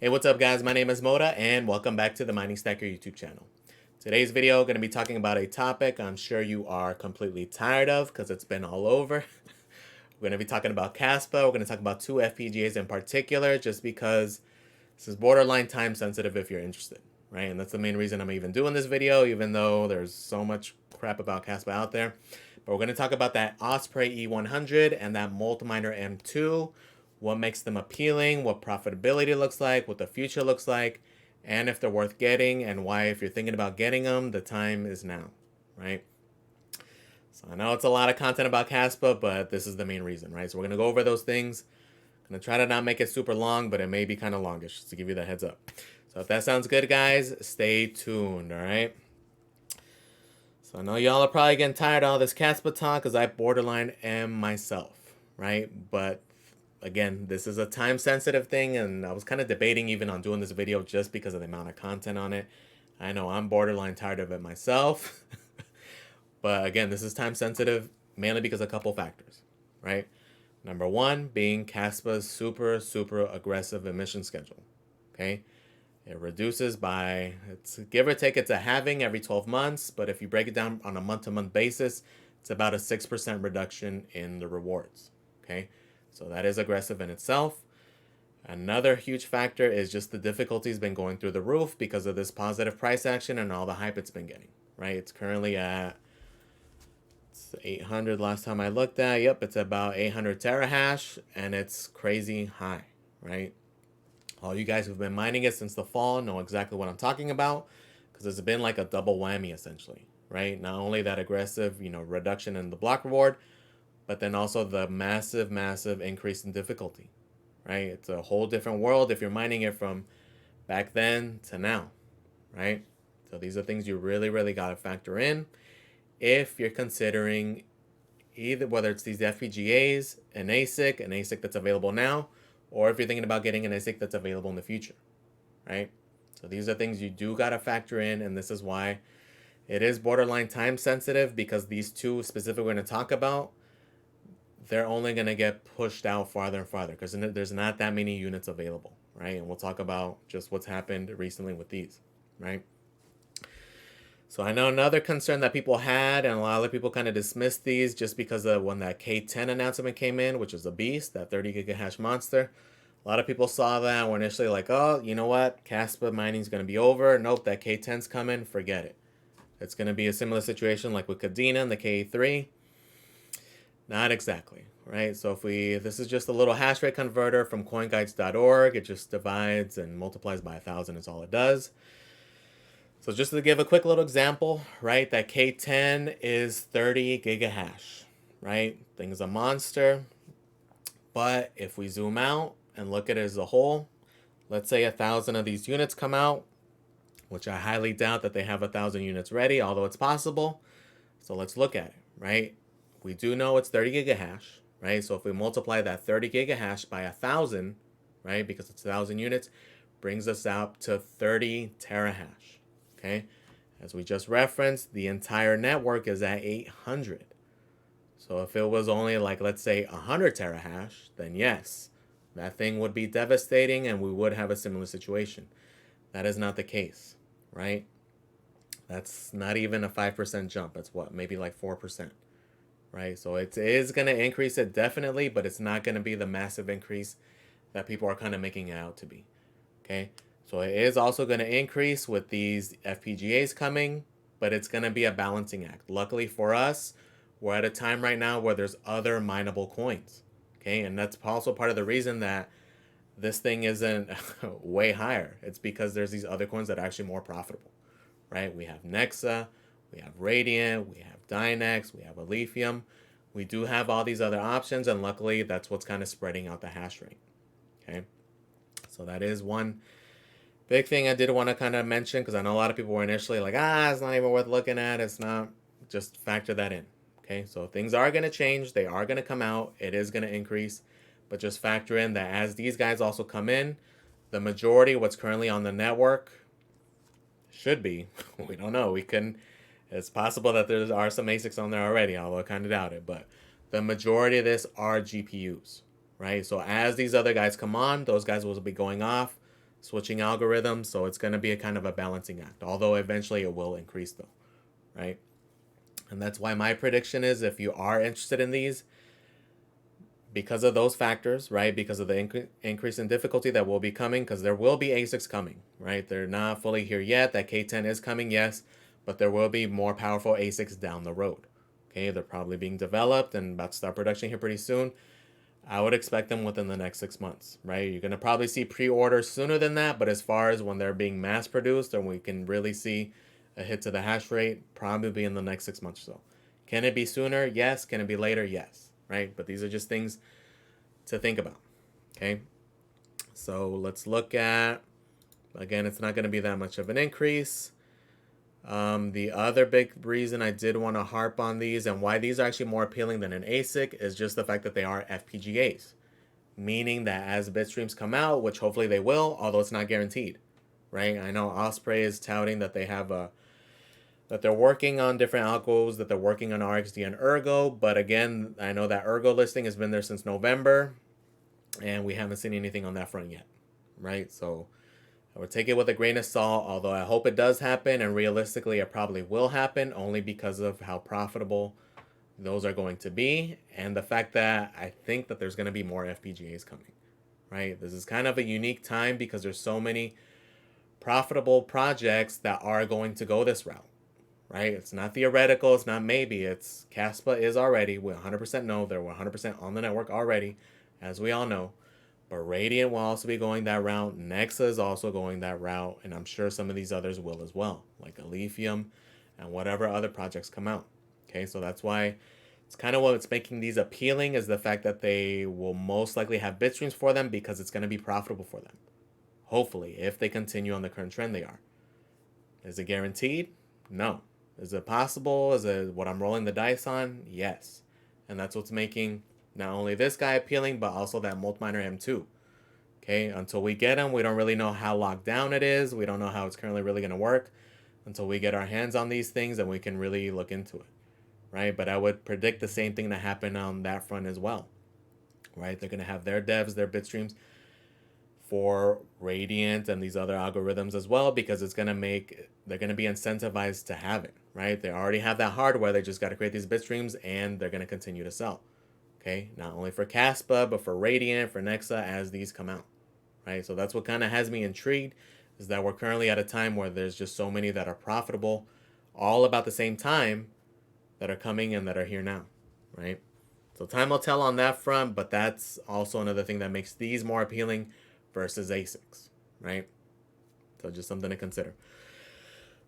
Hey, what's up guys? My name is Moda and welcome back to the Mining Stacker YouTube channel. Today's video going to be talking about a topic I'm sure you are completely tired of because it's been all over. We're going to be talking about Kaspa. We're going to talk about two FPGAs in particular just because this is borderline time sensitive if you're interested, right? And that's the main reason I'm even doing this video, even though there's so much crap about Kaspa out there. But we're going to talk about that Osprey E100 and that Multminer M2, what makes them appealing, what profitability looks like, what the future looks like, and if they're worth getting, and why, if you're thinking about getting them, the time is now, right? So I know it's a lot of content about Kaspa, but this is the main reason, right? So we're going to go over those things. I'm going to try to not make it super long, but it may be kind of longish, just to give you the heads up. So if that sounds good, guys, stay tuned, all right? So I know y'all are probably getting tired of all this Kaspa talk because I borderline am myself, right? But again, this is a time sensitive thing, and I was kind of debating even on doing this video just because of the amount of content on it. I know I'm borderline tired of it myself. But again, this is time sensitive mainly because of a couple factors, right? Number one being Kaspa's super aggressive emission schedule, okay? It reduces by, it's give or take, it's a halving every 12 months, but if you break it down on a month-to-month basis, it's about a 6% reduction in the rewards, okay? So that is aggressive in itself. Another huge factor is just the difficulty's been going through the roof because of this positive price action and all the hype it's been getting, right? It's currently at 800 last time I looked at. Yep, it's about 800 terahash, and it's crazy high, right? All you guys who've been mining it since the fall know exactly what I'm talking about because it's been like a double whammy essentially, right? Not only that aggressive, reduction in the block reward, but then also the massive increase in difficulty, right? It's a whole different world if you're mining it from back then to now, right? So these are things you really got to factor in if you're considering either whether it's these FPGAs, an ASIC that's available now, or if you're thinking about getting an ASIC that's available in the future, right? So these are things you do got to factor in, and this is why it is borderline time sensitive because these two specifically we're going to talk about, they're only going to get pushed out farther and farther because there's not that many units available, right? And we'll talk about just what's happened recently with these, right? So I know another concern that people had, and a lot of people kind of dismissed these just because of when that K10 announcement came in, which is a beast, that 30 gigahash monster. A lot of people saw that and were initially like, oh, you know what? Kaspa mining is going to be over. Nope, that K10's coming. Forget it. It's going to be a similar situation like with Kadena and the K3. Not exactly, right? So this is just a little hash rate converter from coinguides.org. It just divides and multiplies by 1,000 is all it does. So just to give a quick little example, right, that K10 is 30 gigahash, right? Thing's a monster. But if we zoom out and look at it as a whole, let's say 1,000 of these units come out, which I highly doubt that they have 1,000 units ready, although it's possible. So let's look at it, right? We do know it's 30 gigahash, right? So if we multiply that 30 gigahash by 1,000, right, because it's 1,000 units, brings us out to 30 terahash, okay? As we just referenced, the entire network is at 800. So if it was only like, let's say 100 terahash, then yes, that thing would be devastating and we would have a similar situation. That is not the case, right? That's not even a 5% jump. That's what, maybe like 4%, right? So it is going to increase it definitely, but it's not going to be the massive increase that people are kind of making it out to be, okay? So it is also going to increase with these FPGAs coming, but it's going to be a balancing act. Luckily for us, we're at a time right now where there's other mineable coins, okay? And that's also part of the reason that this thing isn't way higher. It's because there's these other coins that are actually more profitable, right? We have Nexa, we have Radiant, we have Dynex, we have Alephium. We do have all these other options, and luckily that's what's kind of spreading out the hash rate, okay? So that is one big thing I did want to kind of mention because I know a lot of people were initially like, it's not even worth looking at. It's not. Just factor that in, okay? So things are going to change. They are going to come out. It is going to increase. But just factor in that as these guys also come in, the majority of what's currently on the network should be. We don't know. It's possible that there are some ASICs on there already, although I kind of doubt it. But the majority of this are GPUs, right? So as these other guys come on, those guys will be going off. switching algorithms. So it's going to be a kind of a balancing act, although eventually it will increase though, right? And that's why my prediction is, if you are interested in these, because of those factors, right? Because of the increase in difficulty that will be coming, because there will be ASICs coming, right? They're not fully here yet. That K10 is coming, yes, but there will be more powerful ASICs down the road. Okay, they're probably being developed and about to start production here pretty soon. I would expect them within the next 6 months, right? You're going to probably see pre-orders sooner than that, but as far as when they're being mass produced and we can really see a hit to the hash rate, probably in the next 6 months or so. Can it be sooner? Yes. Can it be later? Yes, right? But these are just things to think about, okay? So let's look at, again, it's not going to be that much of an increase. The other big reason I did want to harp on these and why these are actually more appealing than an ASIC is just the fact that they are FPGAs, meaning that as bit streams come out, which hopefully they will, although it's not guaranteed, right? I know Osprey is touting that they have that they're working on different algos, that they're working on RxD and Ergo, but again, I know that Ergo listing has been there since November, and we haven't seen anything on that front yet, right? So I would take it with a grain of salt, although I hope it does happen, and realistically it probably will happen only because of how profitable those are going to be, and the fact that I think that there's going to be more FPGAs coming, right? This is kind of a unique time because there's so many profitable projects that are going to go this route, right? It's not theoretical, it's not maybe, it's Kaspa is already, we 100% know they're 100% on the network already, as we all know. But Radiant will also be going that route. Nexa is also going that route. And I'm sure some of these others will as well, like Aletheum and whatever other projects come out. Okay, so that's why it's kind of what's making these appealing is the fact that they will most likely have bit streams for them because it's going to be profitable for them. Hopefully, if they continue on the current trend they are. Is it guaranteed? No. Is it possible? Is it what I'm rolling the dice on? Yes. And that's what's making not only this guy appealing, but also that Multminer M2. Okay, until we get him, we don't really know how locked down it is. We don't know how it's currently really going to work until we get our hands on these things and we can really look into it, right? But I would predict the same thing to happen on that front as well, right? They're going to have their devs, their bit streams for Radiant and these other algorithms as well, because it's going to make, they're going to be incentivized to have it, right? They already have that hardware. They just got to create these bit streams and they're going to continue to sell. Okay, not only for Kaspa, but for Radiant, for Nexa, as these come out, right? So that's what kind of has me intrigued, is that we're currently at a time where there's just so many that are profitable, all about the same time, that are coming and that are here now, right? So time will tell on that front, but that's also another thing that makes these more appealing versus ASICs, right? So just something to consider.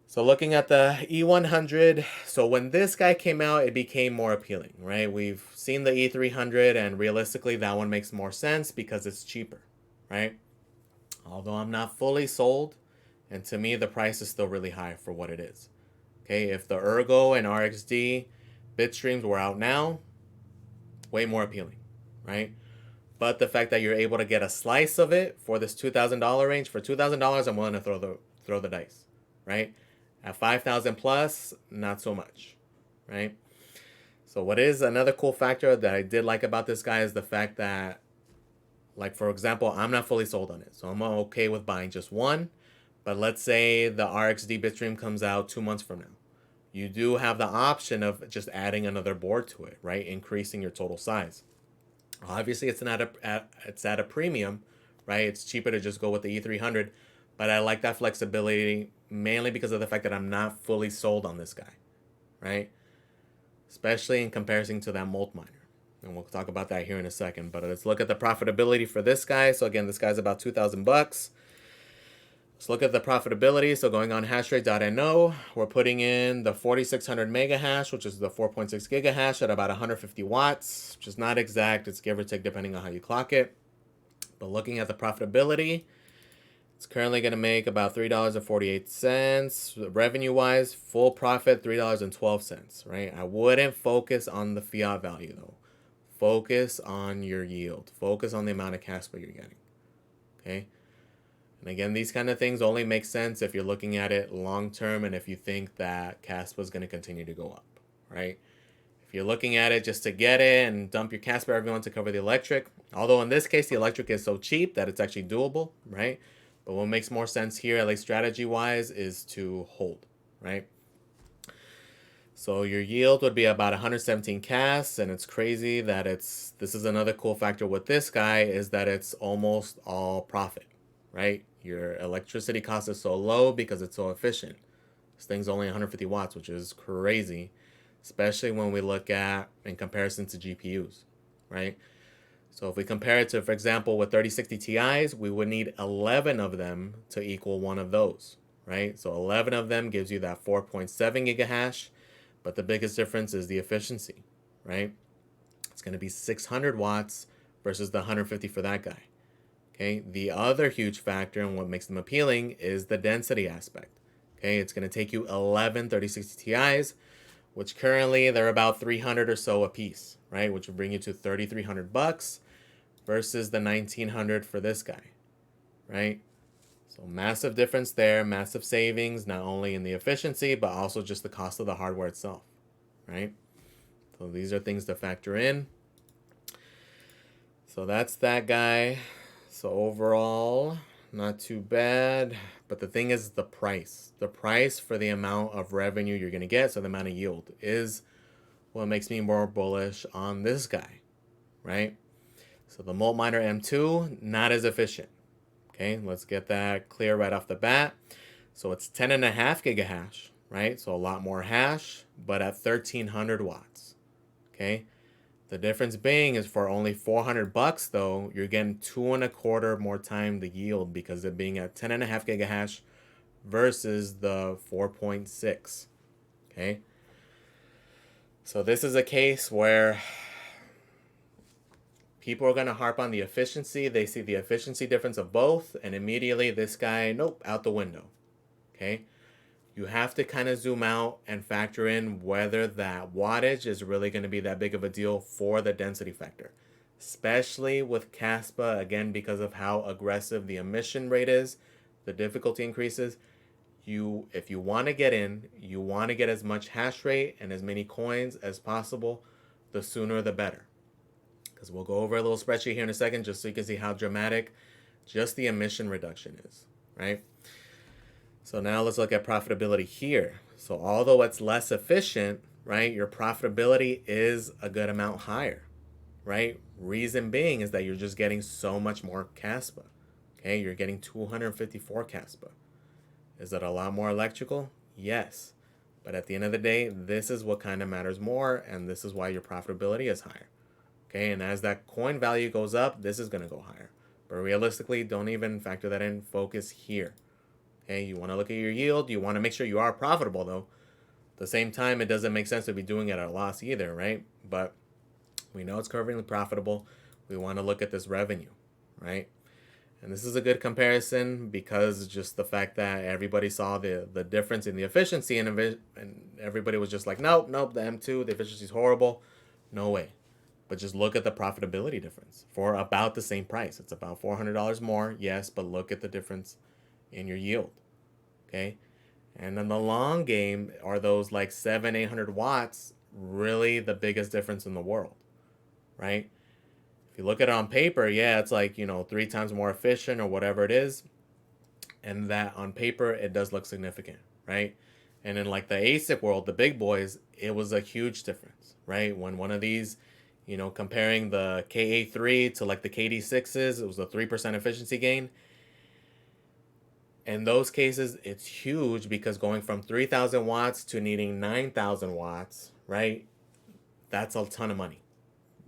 So looking at the E100, so when this guy came out, it became more appealing, right? We've seen the E300, and realistically, that one makes more sense because it's cheaper, right? Although I'm not fully sold, and to me, the price is still really high for what it is. Okay, if the Ergo and RxD bit streams were out now, way more appealing, right? But the fact that you're able to get a slice of it for this $2,000 range, for $2,000, I'm willing to throw the dice, right? At 5,000 plus, not so much, right? So what is another cool factor that I did like about this guy is the fact that, like, for example, I'm not fully sold on it. So I'm okay with buying just one. But let's say the RxD bitstream comes out 2 months from now. You do have the option of just adding another board to it, right? Increasing your total size. Obviously, it's at a premium, right? It's cheaper to just go with the E300. But I like that flexibility mainly because of the fact that I'm not fully sold on this guy, right? Especially in comparison to that Multminer. And we'll talk about that here in a second. But let's look at the profitability for this guy. So again, this guy's about $2,000. Let's look at the profitability. So going on hashrate.no, we're putting in the 4600 mega hash, which is the 4.6 gigahash at about 150 watts, which is not exact. It's give or take depending on how you clock it. But looking at the profitability, it's currently going to make about $3.48. Revenue-wise, full profit, $3.12, right? I wouldn't focus on the fiat value, though. Focus on your yield. Focus on the amount of Kaspa you're getting, okay? And again, these kind of things only make sense if you're looking at it long-term and if you think that Kaspa is going to continue to go up, right? If you're looking at it just to get it and dump your Kaspa every month to cover the electric, although in this case, the electric is so cheap that it's actually doable, right? But what makes more sense here, at least strategy-wise, is to hold, right? So your yield would be about 117 casts, and it's crazy that this is another cool factor with this guy, is that it's almost all profit, right? Your electricity cost is so low because it's so efficient. This thing's only 150 watts, which is crazy, especially when we look at in comparison to GPUs, right? So if we compare it to, for example, with 3060 Ti's, we would need 11 of them to equal one of those, right? So 11 of them gives you that 4.7 gigahash, but the biggest difference is the efficiency, right? It's going to be 600 watts versus the 150 for that guy. Okay, the other huge factor and what makes them appealing is the density aspect. Okay, it's going to take you 11 3060 Ti's, which currently they're about 300 or so a piece, right? Which will bring you to 3,300 bucks versus the 1,900 for this guy, right? So massive difference there, massive savings, not only in the efficiency, but also just the cost of the hardware itself, right? So these are things to factor in. So that's that guy. So overall, not too bad. But the thing is the price. The price for the amount of revenue you're going to get, so the amount of yield, is what makes me more bullish on this guy, right? So the Multminer M2, not as efficient. Okay, let's get that clear right off the bat. So it's 10.5 gigahash, right? So a lot more hash, but at 1,300 watts. Okay, the difference being is for only 400 bucks though, you're getting 2.25 more time the yield because it being at 10.5 gigahash versus the 4.6. Okay, so this is a case where people are going to harp on the efficiency. They see the efficiency difference of both, and immediately this guy, nope, out the window. Okay? You have to kind of zoom out and factor in whether that wattage is really going to be that big of a deal for the density factor. Especially with Kaspa, again, because of how aggressive the emission rate is, the difficulty increases. If you want to get in, you want to get as much hash rate and as many coins as possible, the sooner the better. Because we'll go over a little spreadsheet here in a second just so you can see how dramatic just the emission reduction is, right? So now let's look at profitability here. So although it's less efficient, right, your profitability is a good amount higher, right? Reason being is that you're just getting so much more Kaspa. Okay, you're getting 254 Kaspa. Is it a lot more electrical? Yes. But at the end of the day, this is what kind of matters more, and this is why your profitability is higher. Okay, and as that coin value goes up, this is going to go higher. But realistically, don't even factor that in. Focus here. Okay, you want to look at your yield. You want to make sure you are profitable, though. At the same time, it doesn't make sense to be doing it at a loss either, right? But we know it's currently profitable. We want to look at this revenue, right? And this is a good comparison because just the fact that everybody saw the difference in the efficiency and everybody was just like, nope, the M2, the efficiency is horrible. No way. But just look at the profitability difference for about the same price. It's about $400 more, yes, but look at the difference in your yield, okay? And in the long game, are those like 800 watts really the biggest difference in the world, right? If you look at it on paper, yeah, it's like, 3 times more efficient or whatever it is. And that on paper, it does look significant, right? And in like the ASIC world, the big boys, it was a huge difference, right? When one of these, comparing the KA3 to like the KD6s, it was a 3% efficiency gain. In those cases, it's huge because going from 3,000 watts to needing 9,000 watts, right? That's a ton of money.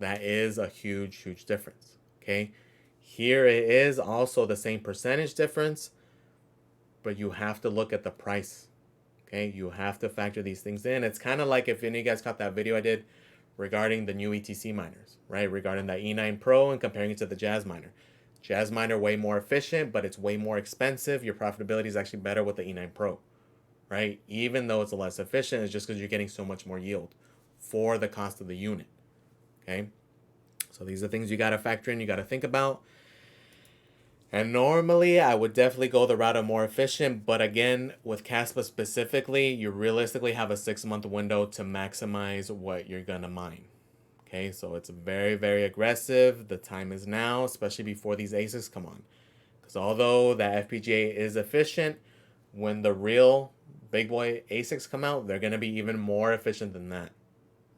That is a huge, huge difference, okay? Here it is also the same percentage difference, but you have to look at the price, okay? You have to factor these things in. It's kind of like if any of you guys caught that video I did regarding the new ETC miners, right? Regarding that E9 Pro and comparing it to the Jazz miner. Jazz miner way more efficient, but it's way more expensive. Your profitability is actually better with the E9 Pro, right? Even though it's less efficient, it's just because you're getting so much more yield for the cost of the unit, okay? So these are things you got to factor in, you got to think about. And normally I would definitely go the route of more efficient, but again, with Kaspa specifically, you realistically have a 6-month window to maximize what you're gonna mine. Okay, so it's very, very aggressive. The time is now, especially before these ASICs come on. Because although that FPGA is efficient, when the real big boy ASICs come out, they're going to be even more efficient than that,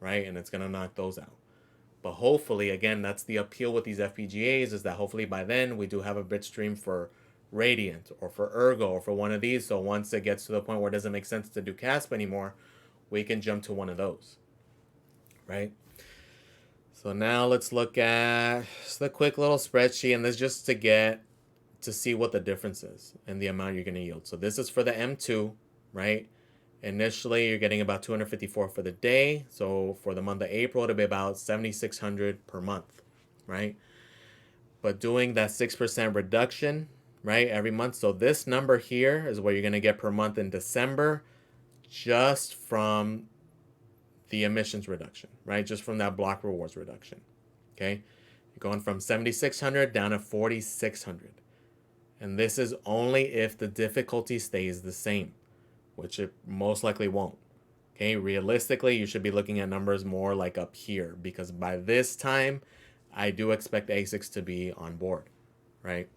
right? And it's going to knock those out. But hopefully, again, that's the appeal with these FPGAs, is that hopefully by then we do have a bit stream for Radiant or for Ergo or for one of these. So once it gets to the point where it doesn't make sense to do Kaspa anymore, we can jump to one of those, right? So now let's look at just a quick little spreadsheet, and this just to see what the difference is and the amount you're going to yield. So this is for the M2, right? Initially, you're getting about 254 for the day. So for the month of April, it'll be about 7,600 per month, right? But doing that 6% reduction, right, every month. So this number here is what you're going to get per month in December, just from the emissions reduction, right? Just from that block rewards reduction, okay? You're going from 7,600 down to 4,600. And this is only if the difficulty stays the same, which it most likely won't. Okay, realistically, you should be looking at numbers more like up here, because by this time, I do expect ASICs to be on board, right?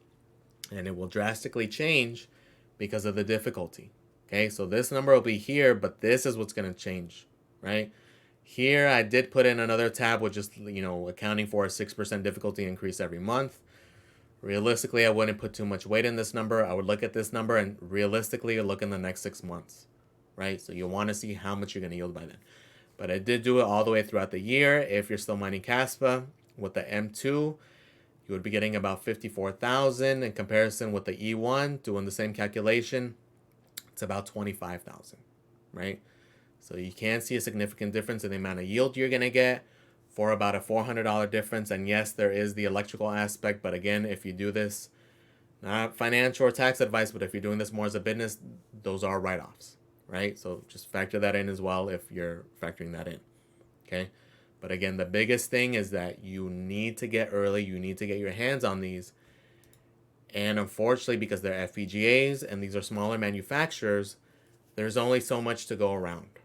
And it will drastically change because of the difficulty. Okay, so this number will be here, but this is what's going to change, right? Here, I did put in another tab with just, accounting for a 6% difficulty increase every month. Realistically, I wouldn't put too much weight in this number. I would look at this number and realistically look in the next 6 months, right? So you want to see how much you're going to yield by then. But I did do it all the way throughout the year. If you're still mining Kaspa with the M2, you would be getting about 54,000. In comparison with the E1, doing the same calculation, it's about 25,000, right? So you can see a significant difference in the amount of yield you're going to get for about a $400 difference. And yes, there is the electrical aspect, but again, if you do this, not financial or tax advice, but if you're doing this more as a business, those are write-offs, right? So just factor that in as well if you're factoring that in, okay? But again, the biggest thing is that you need to get early, you need to get your hands on these. And unfortunately, because they're FPGAs and these are smaller manufacturers, there's only so much to go around,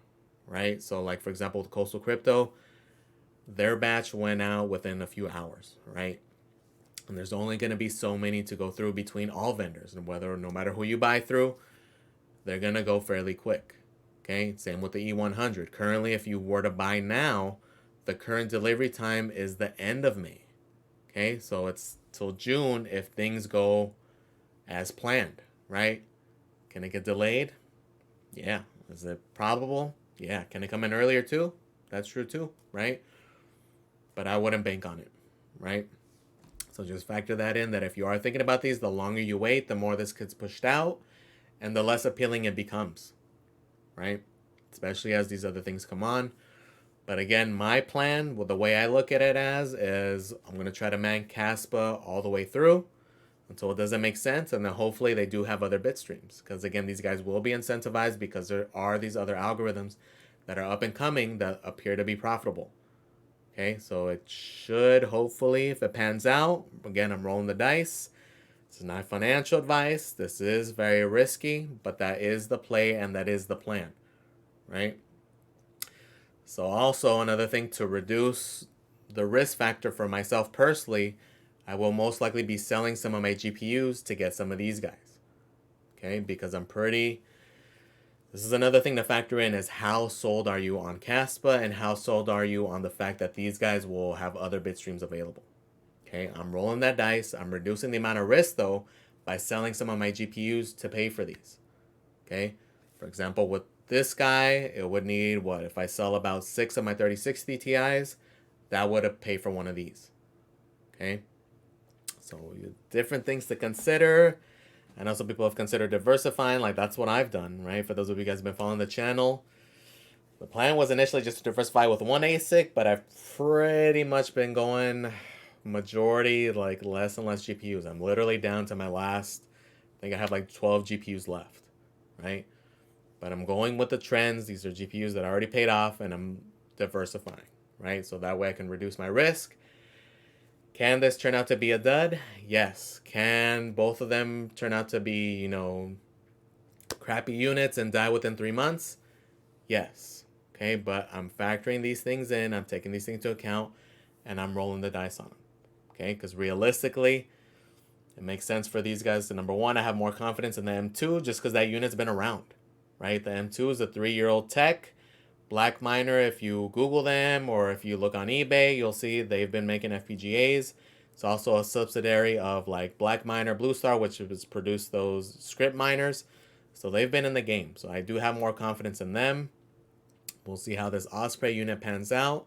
right? So like, for example, with Coastal Crypto, their batch went out within a few hours, right? And there's only going to be so many to go through between all vendors, and no matter who you buy through, they're going to go fairly quick. Okay, same with the E100. Currently, if you were to buy now, the current delivery time is the end of May. Okay, so it's till June if things go as planned, right? Can it get delayed? Yeah. Is it probable? Yeah. Can it come in earlier too? That's true too, right? But I wouldn't bank on it, right? So just factor that in, that if you are thinking about these, the longer you wait, the more this gets pushed out and the less appealing it becomes, right? Especially as these other things come on. But again, my plan, well, the way I look at it is I'm going to try to man Kaspa all the way through until it doesn't make sense. And then hopefully they do have other bit streams. Because again, these guys will be incentivized because there are these other algorithms that are up and coming that appear to be profitable. Okay, so it should, hopefully, if it pans out, again, I'm rolling the dice. This is not financial advice. This is very risky, but that is the play and that is the plan, right? So also another thing to reduce the risk factor for myself personally, I will most likely be selling some of my GPUs to get some of these guys, okay? Because this is another thing to factor in, is how sold are you on Kaspa and how sold are you on the fact that these guys will have other bit streams available. Okay, I'm rolling that dice. I'm reducing the amount of risk though by selling some of my GPUs to pay for these. Okay, for example, with this guy, it would need what? If I sell about 6 of my 3060 Ti's, that would pay for one of these. Okay, so different things to consider. I know some people have considered diversifying, like that's what I've done, right? For those of you guys who have been following the channel, the plan was initially just to diversify with one ASIC, but I've pretty much been going majority like less and less GPUs. I'm literally down to my last, I think I have like 12 GPUs left, right? But I'm going with the trends. These are GPUs that I already paid off and I'm diversifying, right? So that way I can reduce my risk. Can this turn out to be a dud? Yes. Can both of them turn out to be, crappy units and die within 3 months? Yes. Okay, but I'm factoring these things in, I'm taking these things into account, and I'm rolling the dice on them. Okay, because realistically, It makes sense for these guys to, number one, I have more confidence in the M2 just because that unit's been around, right? The M2 is a 3-year-old tech. Black Miner, if you Google them or if you look on eBay, you'll see they've been making FPGAs. It's also a subsidiary of like Black Miner, Blue Star, which has produced those script miners. So they've been in the game. So I do have more confidence in them. We'll see how this Osprey unit pans out.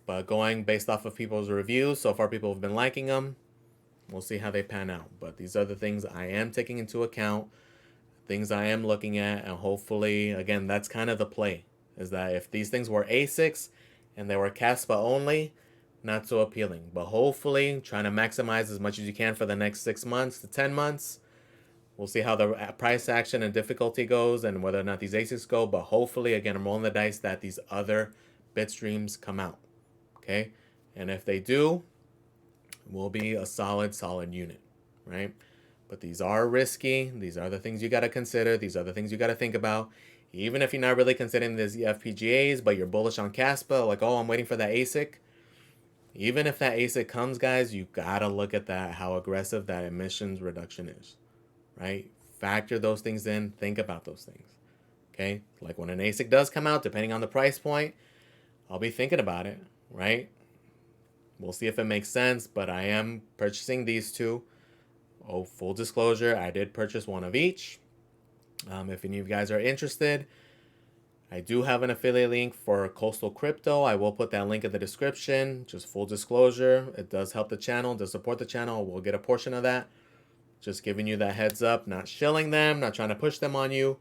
But going based off of people's reviews, so far people have been liking them. We'll see how they pan out. But these are the things I am taking into account, things I am looking at, and hopefully, again, that's kind of the play. Is that if these things were ASICs and they were Kaspa only, not so appealing. But hopefully, trying to maximize as much as you can for the next 6 months to 10 months. We'll see how the price action and difficulty goes and whether or not these ASICs go. But hopefully, again, I'm rolling the dice that these other bit streams come out. Okay? And if they do, it will be a solid unit. Right? But these are risky. These are the things you got to consider. These are the things you got to think about. Even if you're not really considering these FPGAs, but you're bullish on Kaspa, like, oh, I'm waiting for that ASIC. Even if that ASIC comes, guys, you gotta look at that, how aggressive that emissions reduction is, right? Factor those things in, think about those things, okay? Like when an ASIC does come out, depending on the price point, I'll be thinking about it, right? We'll see if it makes sense, but I am purchasing these two. Oh, full disclosure, I did purchase one of each. If any of you guys are interested, I do have an affiliate link for Coastal Crypto. I will put that link in the description. Just full disclosure, it does help the channel, does support the channel. We'll get a portion of that. Just giving you that heads up, not shilling them, not trying to push them on you.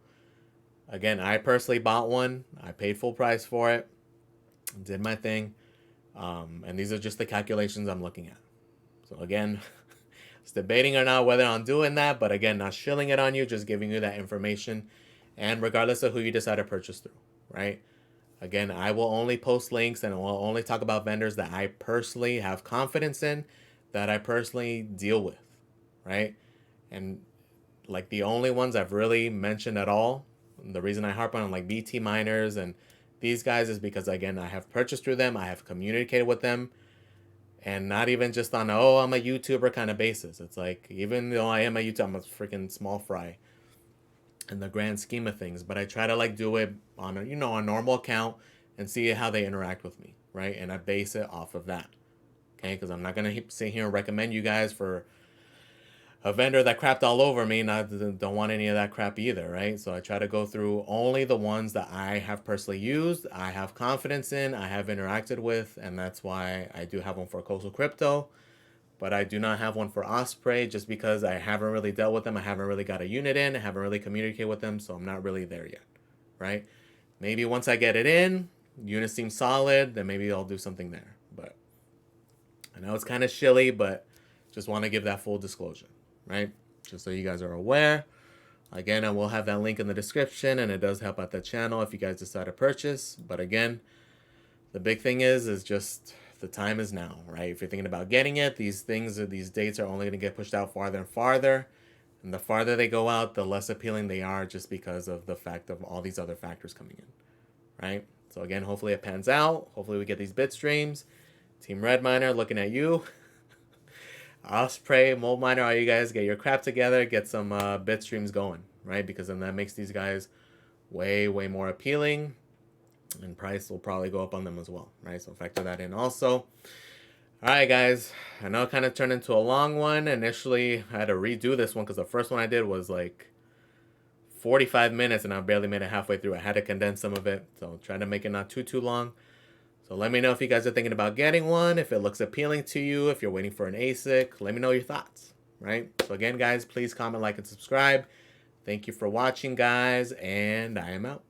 Again, I personally bought one. I paid full price for it. Did my thing. And these are just the calculations I'm looking at. So again, it's debating or not whether I'm doing that, but again, not shilling it on you, just giving you that information. And regardless of who you decide to purchase through, right? Again, I will only post links and I will only talk about vendors that I personally have confidence in, that I personally deal with, right? And like the only ones I've really mentioned at all, the reason I harp on like BT miners and these guys is because, again, I have purchased through them, I have communicated with them, and not even just on, oh, I'm a YouTuber kind of basis. It's like, even though I am a YouTuber, I'm a freaking small fry in the grand scheme of things, but I try to like do it on a, a normal account and see how they interact with me, right? And I base it off of that, okay? Because I'm not gonna sit here and recommend you guys for a vendor that crapped all over me, and I don't want any of that crap either, right? So I try to go through only the ones that I have personally used, I have confidence in, I have interacted with, and that's why I do have one for Coastal Crypto. But I do not have one for Osprey just because I haven't really dealt with them. I haven't really got a unit in. I haven't really communicated with them, so I'm not really there yet, right? Maybe once I get it in, unit seems solid, then maybe I'll do something there. But I know it's kind of shilly, but just want to give that full disclosure, right? Just so you guys are aware. Again, I will have that link in the description, and it does help out the channel if you guys decide to purchase. But again, the big thing is just the time is now, right? If you're thinking about getting it, these dates are only going to get pushed out farther and farther. And the farther they go out, the less appealing they are just because of the fact of all these other factors coming in, right? So again, hopefully it pans out. Hopefully we get these bit streams. Team Red Miner, looking at you. Osprey, Multminer, all you guys get your crap together, get some bit streams going, right? Because then that makes these guys way more appealing. And price will probably go up on them as well, right? So factor that in also. All right, guys. I know it kind of turned into a long one. Initially, I had to redo this one because the first one I did was like 45 minutes, and I barely made it halfway through. I had to condense some of it, so try to make it not too long. So let me know if you guys are thinking about getting one, if it looks appealing to you, if you're waiting for an ASIC. Let me know your thoughts, right? So again, guys, please comment, like, and subscribe. Thank you for watching, guys, and I am out.